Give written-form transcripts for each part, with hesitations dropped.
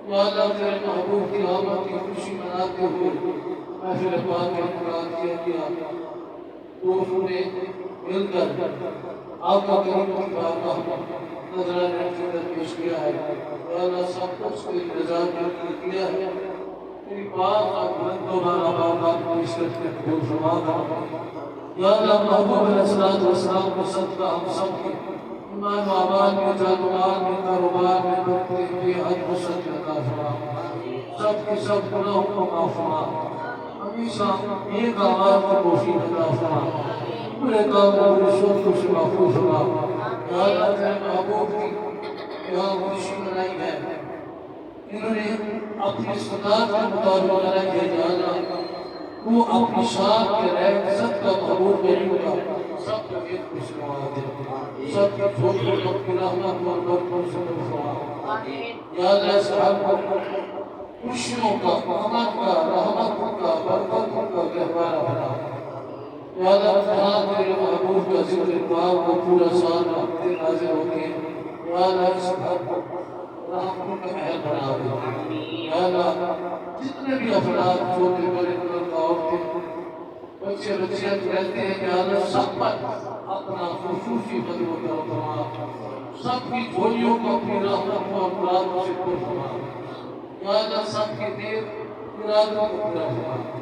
یا اللہ تیرے محبوب کی آمد کی خوشی مناتے ہوئے محفل پاک کے انعقاد کیا دوستوں نے مل کر آقا کریم کی بارگاہ میں نذرانہ عقیدت پیش کیا ہے۔ یا اللہ سب کو اس کی رضا کے لیے کیا ہے، تیری پاک اور بلند و بالا بارگاہ میں عزت کے قبول فرما کر یا اللہ محبوب علیہ الصلوۃ والسلام کو صدقہ ہم سب کے ایمان و اعمال میں، جان و مال میں، کاروبار میں برکت بے حد وسعت عطا فرما، سب کے سب گناہوں کو معاف فرما، ہمیشہ ایک آواز کی توفیق عطا فرما، پورے کام پورے شوق سے محفوظ فرما۔ یا اللہ تیرے محبوب کی یہاں خوشی منائی ہے، انہوں نے اپنی استطاعت کے مطابق منائی ہے۔ یا اللہ وہ اپنی شان کے رہے سب کا محبوب نہیں ہوگا، سب کو ایک خوش نما دے، سب کی چھوٹ کو اپنی رحمت اور برکت سے فرما۔ یا اللہ صاحب کو خوشیوں کا، امن کا، رحمت کا، برکت کا گہوارہ بنا۔ یا اللہ جہاں تیرے محبوب کا ذکر پاک کو پورا سال رکھتے نازل ہوتے ہیں، یا اللہ صاحب کو رحمت کا محل بنا دے۔ یا اللہ جتنے بھی افراد چھوٹے بڑے بزرگ عورتیں بچے بچیاں رہتے ہیں، یا اللہ سب پر اپنا خصوصی فضل و کرم فرما، سب کی جھولیوں کو اپنی رحمت اور مراد سے پر فرما۔ یا اللہ سب کے دیر ارادوں کو پورا فرما،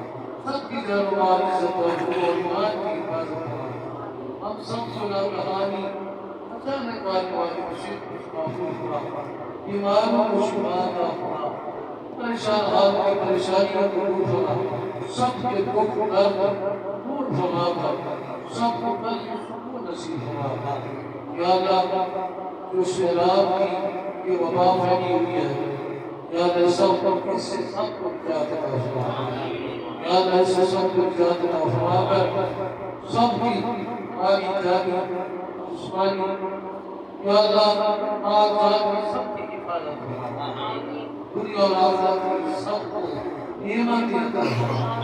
سب کی جان و مال عزت و ایمان کی حفاظت فرما۔ ہم سب سنا کہانی اچانک آنے والی مصیبت کو محفوظ فرما، بیماروں کو شفا عطا فرما، پریشان حال کی پریشانیوں کو دور فرما، سب کے دکھ درد دور فرما کر سب کو کل سکون نصیب فرما۔ یا اللہ جو سیلاب کی یہ وبا پھیلی ہوئی ہے، یا اللہ سب کو اس سے سب کو نجات عطا فرما، یا اللہ اس سے سب کو نجات عطا فرما کر سب کی آئی جانی جسمانی یا اللہ آزاد کی سب کی حفاظت فرما، دنیا اور آخرت کی سب کو نعمت عطا فرما۔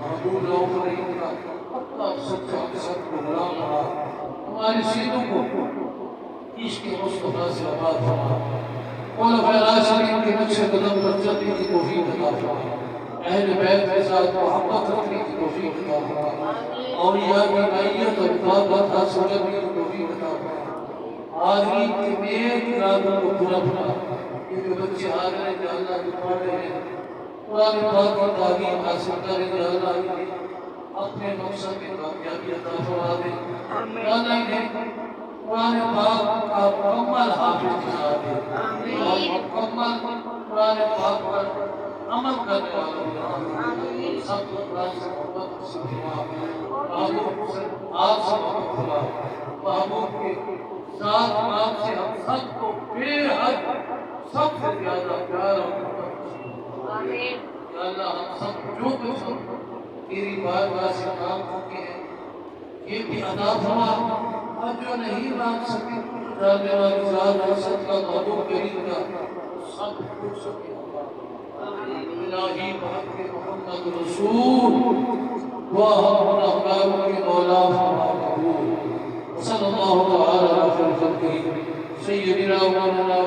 محبوب رؤوف رحیم کا پکا سچا سب کو غلام بنا، ہمارے سینوں کو عشق مصطفیٰ سے آباد فرما، خلفائے راشدین کے نقش قدم پر چلنے کی توفیق عطا فرما، اہل بیت کے ساتھ محبت رکھنے کی توفیق عطا فرما، اولیاء کی معیت اور اطاعت حاصل کرنے کی توفیق عطا فرما، آدمی کے نیک ارادوں کو پورا فرما۔ یہ جو بچے آ رہے ہیں، یا اللہ کے پڑھ رہے ہیں، قرآن پاک کی تعلیم حاصل کریں، یا اللہ انہیں اپنے مقصد میں کامیابی عطا فرما دے، یا اللہ انہیں قرآن پاک کا مکمل حافظ بنا دے اور مکمل قرآن پاک پر عمل کرنے والا بنا دے، سب کو قرآن سے محبت سے فرما، محبوب سے آپ سے محبت فرما، محبوب کے ساتھ آپ سے ہم سب کو بے حد سب سے زیادہ پیار اور محبت، یا اللہ ہم سب جو کچھ تیری بارگاہ سے کام چکے ہیں یہ بھی عطا فرما، اور جو نہیں مانگ سکے جانے والی ذات حسد کا محبوب کریم کا سب کچھ سکے الہی بحق محمد رسول وہم احباب کے مولا فرما قبول صلی اللہ تعالی علیہ وسلم سیدنا مولانا